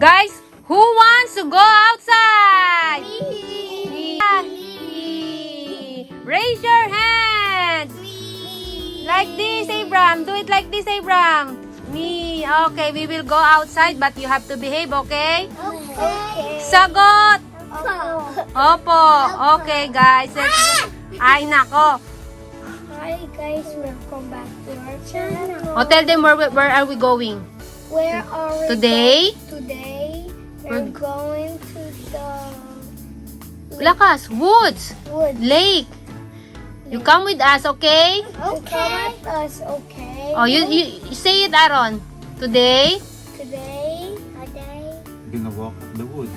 Guys, who wants to go outside? Me. Raise your hands. Like this, Abram. Do it like this, Abram. Me. Okay, we will go outside, but you have to behave, okay? Okay. Sagot. Opo. Okay, guys. Let's go. Ay, nako. Hi guys, welcome back to our channel. O, tell them where are we going? Where are we Today? Today, we're going to the Lakas, woods, woods. lake. You come with us, okay? Okay. Come with us, okay? Oh, you say it, Aaron. Today? Today, Gonna walk the woods.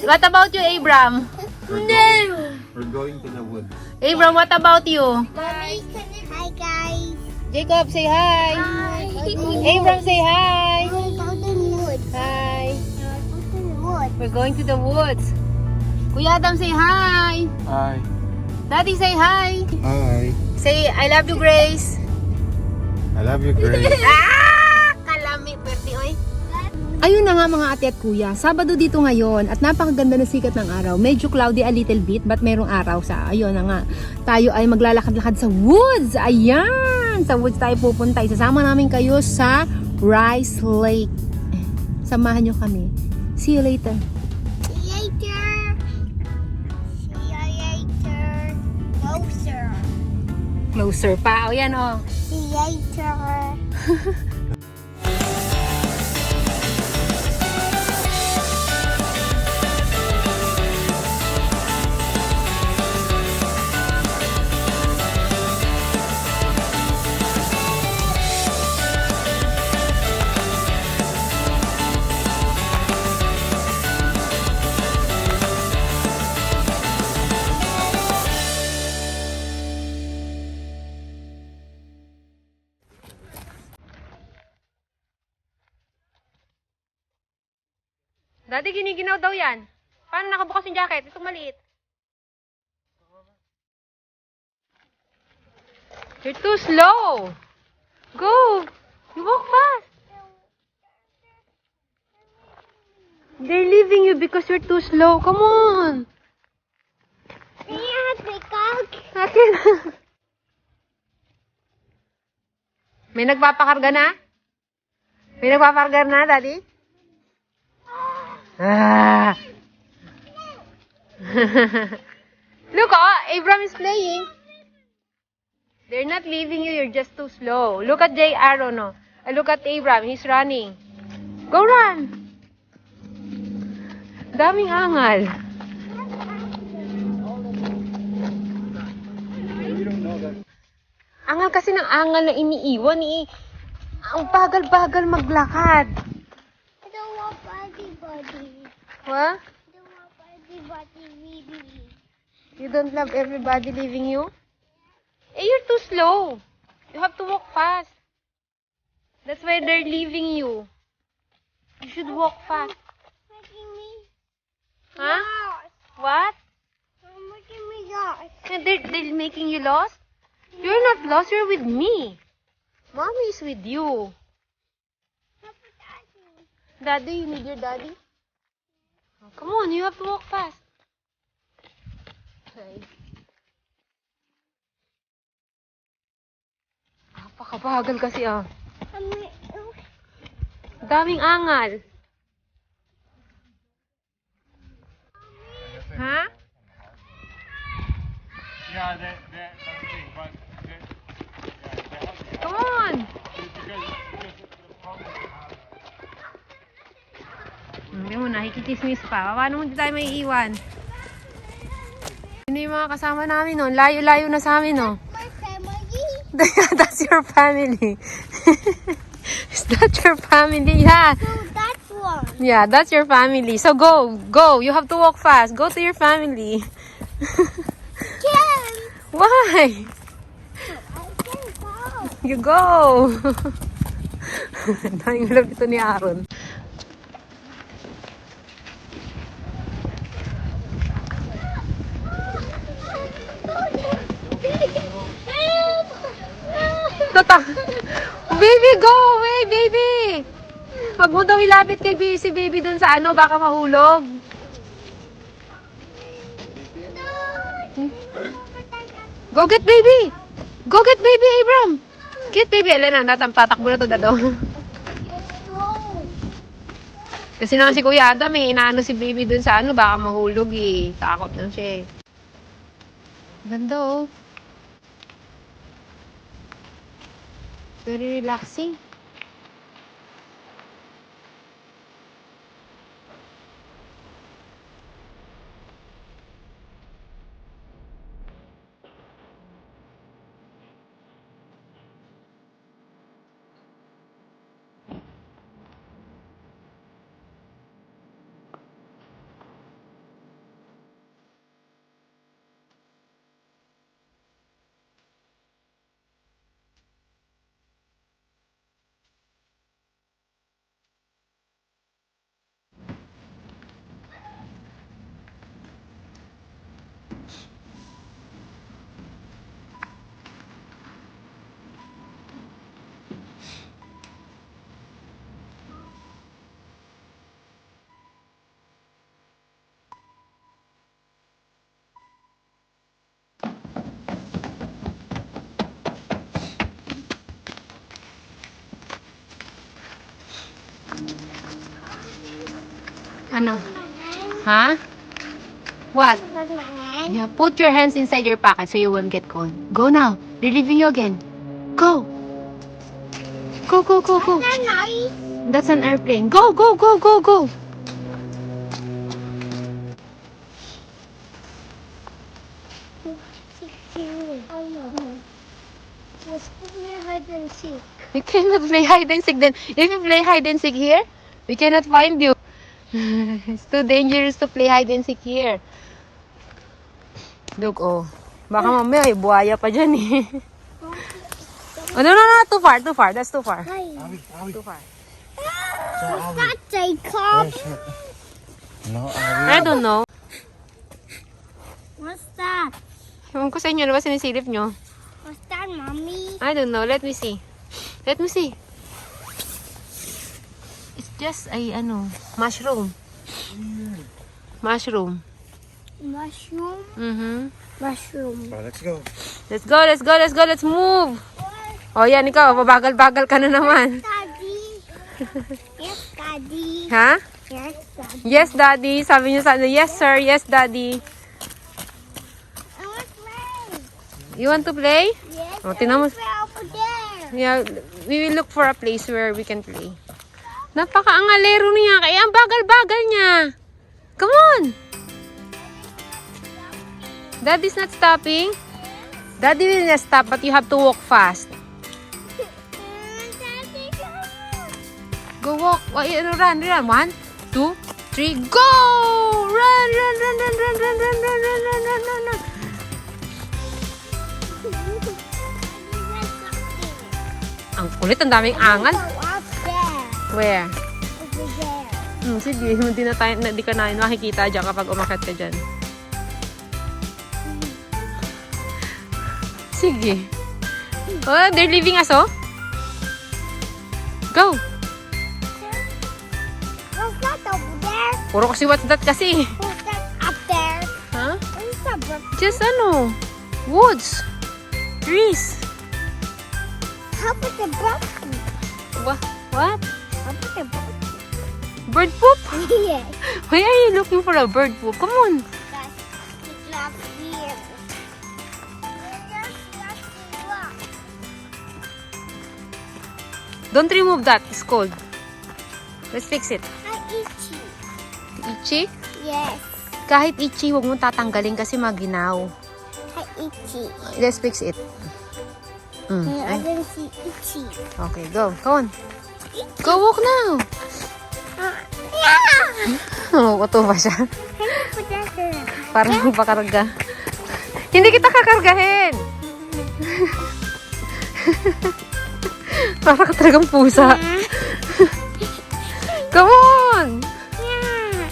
What about you, Abram? We're going to the woods. Abram, what about you? Mommy, hi guys. Jacob, say hi. Hi. Abram, say hi. We're going to the woods. Hi. Woods. We're going to the woods. Kuya Adam, say hi. Hi. Daddy, say hi. Hi. Say, I love you, Grace. I love you, Grace. Kalami, perti, oy. Ayun na nga mga ate at kuya, Sabado dito ngayon at napakaganda ng sikat ng araw. Medyo cloudy a little bit but merong araw sa. Ayun na nga, tayo ay maglalakad-lakad sa woods. Ayan, sa woods tayo pupunta. Isasama namin kayo sa Rice Lake. Samahan nyo kami. See you later. See you later. See you later. Closer. Closer pa. O yan o. See you later. Daddy, giniginaw daw yan. Paano nakabukas yung jacket? Itong maliit. You're too slow. Go. You walk fast. They're leaving you because you're too slow. Come on. Akin. May nagpapakarga na? May nagpapakarga na, Daddy? Ah. Look, oh, Abram is playing. They're not leaving you, you're just too slow. Look at Jay Aaron, oh. Look at Abram, he's running. Go run! Daming angal. Angal kasi ng angal na iniiwan, eh. Ang bagal-bagal maglakad. I don't want body. What? I don't want body really. You don't love everybody leaving you? Eh, you're too slow. You have to walk fast. That's why they're leaving you. You should walk fast. Making me Huh? lost. What? Making me lost. And they're making you lost? You're not lost, you're with me. Mommy is with you. Daddy, you need your daddy? Oh, come on, you have to walk fast. Okay. Napakabagal kasi ah. Daming angal. Ha? Yeah, that's the thing, but Come on. Hindi mo, nakikitismis pa. Paano mo di tayo may iwan? Sino yung mga kasama namin, no? Layo-layo na sa amin, no? My family. That's your family. Is that your family? Yeah. So that's one. Yeah, that's your family. So go. Go. You have to walk fast. Go to your family. Can. Why? I can go. You go. Daming love ito ni Aaron. Tata. Baby, go away, baby. Wag mo daw ilapit kay si baby dun sa ano, baka mahulog. Go get baby! Go get baby, Abram! Get baby, Elena, tatakbo na to daw. Kasi naman si Kuya Adam, inaano si baby dun sa ano, baka mahulog eh. Takot lang siya eh. Ganda oh. Very relaxing. Ano? Ha? What? Yeah, put your hands inside your pocket so you won't get cold. Go now. They're leaving you again. Go. Go, go, go, go. That's an airplane. Go, go, go, go, go. Let's play hide and seek. We cannot play hide and seek then. If you play hide and seek here, we cannot find you. It's too dangerous to play hide and seek here. Look, oh. Baka mamaya may buhaya pa dyan eh. Oh, no, no, no. Too far, too far. That's too far. Hi. Too far. What's that, Jacob? No, I don't know. What's that? Ewan ko sa inyo, ano ba sinisilip nyo? What's that, Mommy? I don't know. Let me see. Let me see. It's just a, mushroom. Mushroom. Mushroom? Mm-hmm. Mushroom. let's go. Let's go, let's go, let's go, let's move. Oh, yan, ikaw. Pabagal-bagal ka na naman. Daddy. Yes, Daddy. Ha? Yes, Daddy. Yes, Daddy. Sabi niyo sa ano, yes, sir. Yes, Daddy. I want to play. You want to play? Yes, Oh, tingnan mo. I want to play over there. Yeah, we will look for a place where we can play. Napaka-angalero niya. Kaya ang bagal-bagal niya. Come on. Daddy's not stopping. Daddy will not stop, but you have to walk fast. Daddy, go. Go walk. Run. 1, 2, 3, go! Run, run, run, run, run, run, run, run, run, run, run, run, run. Ang kulit, ang daming angal. Go up there. Where? Over there. Sige, hindi ka na makikita dyan kapag umakyat ka dyan. Sige. Oh, they're leaving us, oh. Go. What's that over there? Puro kasi what's that kasi. What's that up there? Huh? What's that brook? Just woods. Trees. How about the brook? What? How about the brook? Bird poop? Yes. Why are you looking for a bird poop? Come on. That's it's up here. Don't remove that. It's cold. Let's fix it. Hi, itchy. Itchy? Yes. Kahit itchy, huwag mong tatanggalin kasi maginaw. Hi, itchy. Let's fix it. I didn't see itchy. Okay, go. Come on. Go walk now. Yeah. Oh, ito ba siya? Put that there. Parang magpakarga. Hindi kita kakargahin. Para ka talagang pusa. Come on! Yeah.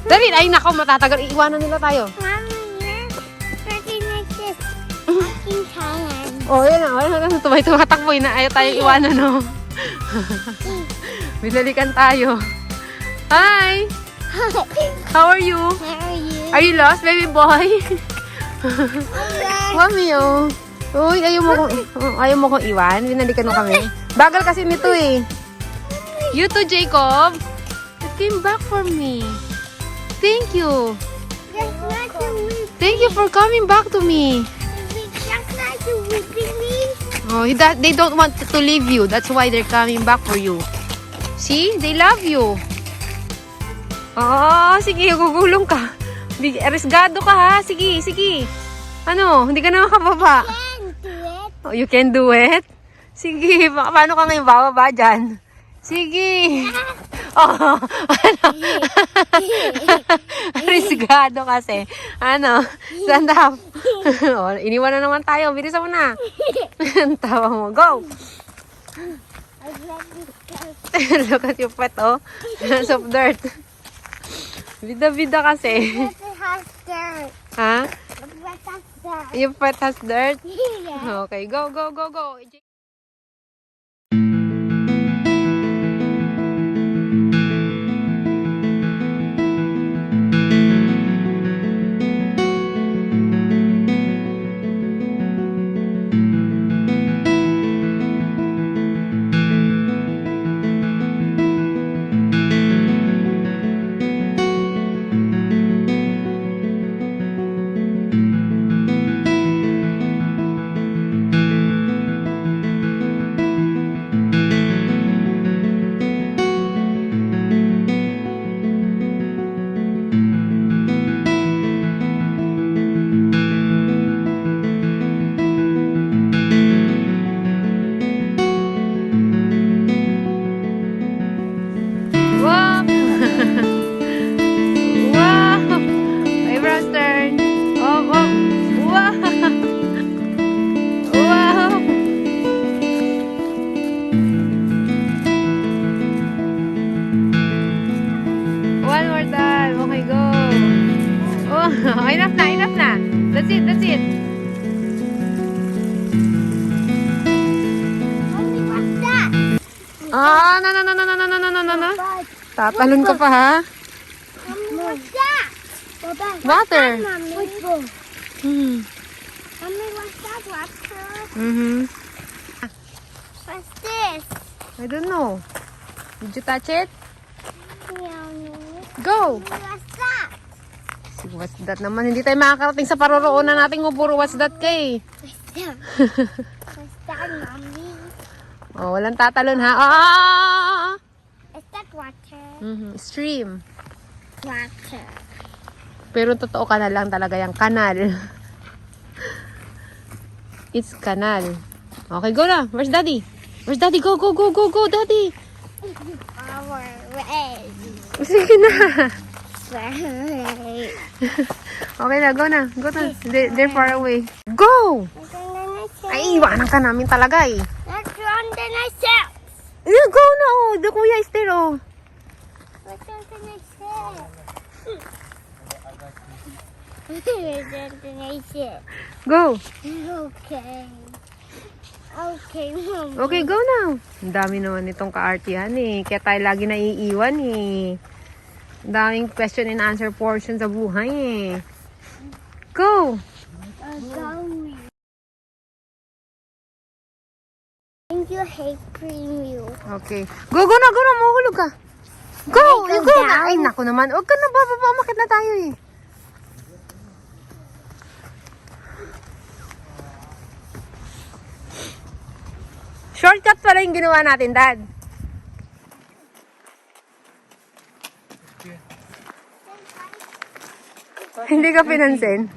David, ay nako, matatagal. Iiwanan nila tayo. Mommy, you're working like this. Walking Thailand. Oh, yan na. Tumakbo na. Ayaw tayong iwanan, no? Binalikan tayo. Hi! How are you? How are you? Are you lost, baby boy? Mami, oh. Uy, ayaw mo kong iwan. Binalikan mo kami. Bagal kasi nito eh. You too, Jacob. You came back for me. Thank you. That's not the whipping. Thank you for coming back to me. That's not the whipping me. Oh, they don't want to leave you. That's why they're coming back for you. See? They love you. Oh, sige, gugulong ka. Arisgado ka ha. Sige, sige. Ano? Hindi ka na makababa. Can't do it. Oh, you can do it? Sige, paano ka ngayon bababa dyan? Sige. Oh, ano? Arisgado kasi. Ano? Stand up. Oh, iniwan na naman tayo. Bilisan mo na. Tawa mo. Go! I'd let you go. Look at your pet, oh. Lots of dirt. Bida-bida kasi. But it has dirt. Ha? But it has dirt. Your pet has dirt? Yeah. Okay, go, go, go, go. Wow! Wow! Eyebrows turn. Oh, oh. Wow! Wow! One more time. Okay, go. Oh, enough na, enough na. That's it, that's it. Mommy, what's that? Ah, no, no, no, no, no, no, no, no, no, no. Tatalon ka pa, ha? Mommy, what's that? Baba, Water. Mommy. Hmm. Mommy, what's that? Water. Mm-hmm. What's this? I don't know. Did you touch it? Meow. Go! Mommy, what's that? What's that naman? Hindi tayo makakarating sa paroroonan natin kung puro what's that kay. What's that? What's that, Mommy? Oh, walang tatalon ha. Ah! Is that water? Stream. Water. Pero totoo ka na lang talaga yung kanal. It's kanal. Okay, go na. Where's Daddy? Where's Daddy? Go, go, go, go, go, Daddy. Our way. Sige na. Way. Okay na, go na. Go na. They're far away. Go! Ay, iwanan ka namin talaga eh. Let's run the myself. Yeah, go na oh. The kuya is there oh. Let's run the myself. Let's run the myself. Go. Okay. Okay, Mom. Okay, go now. Ang dami naman itong kaartihan eh. Kaya tayo lagi naiiwan eh. Ang daming question and answer portion sa buhay eh. Go! Going. Thank you, hate cream you. Okay. Go, go na, go na. Mahulog ka. Go! Can I You go go na. down? Ay, naku naman. Huwag ka na bababa. Umakit na tayo eh. Shortcut pala yung ginawa natin, Dad. Hindi ka pinansin.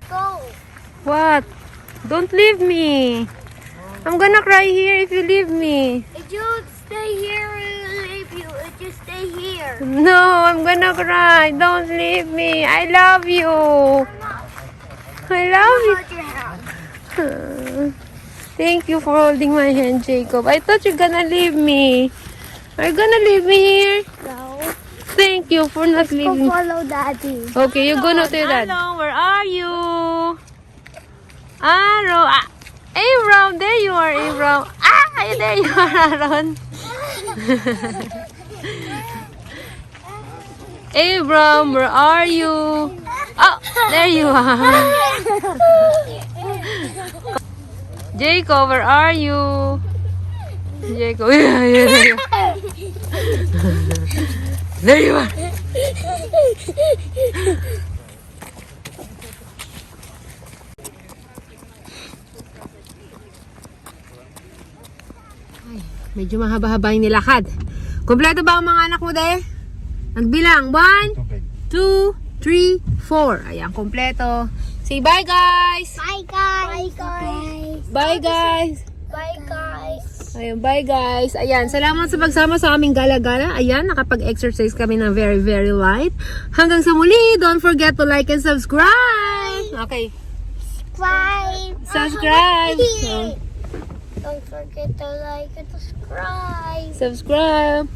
Go. What? Don't leave me. I'm gonna cry here if you leave me. If you stay here, I'll leave you. If you stay here. No, I'm gonna cry. Don't leave me. I love you. I love you. Hold your hand. Thank you for holding my hand, Jacob. I thought you're gonna leave me. Are you gonna leave me here? No. Thank you for not Go leaving. follow Daddy. Okay, you go now to your dad. Hello, where are you? Aaron. Ah, Aaron, there you are, Aaron. Ah, there you are, Aaron. Abram, where are you? Oh, there you are. Jacob, where are you? Jacob, yeah. There you are. Ay, medyo mahaba-haba yung nilakad. Kompleto ba ang mga anak mo, de? Nagbilang. 1, 2, 3, 4. Ayan, kompleto. Say bye, guys! Bye, guys. Bye, guys. Bye, guys! Bye, guys. Ayan, bye, guys! Ayan, salamat sa pagsama sa aming gala-gala. Ayan, nakapag-exercise kami na very, very light. Hanggang sa muli, don't forget to like and subscribe! Okay. Subscribe! Don't forget to like and subscribe. Subscribe!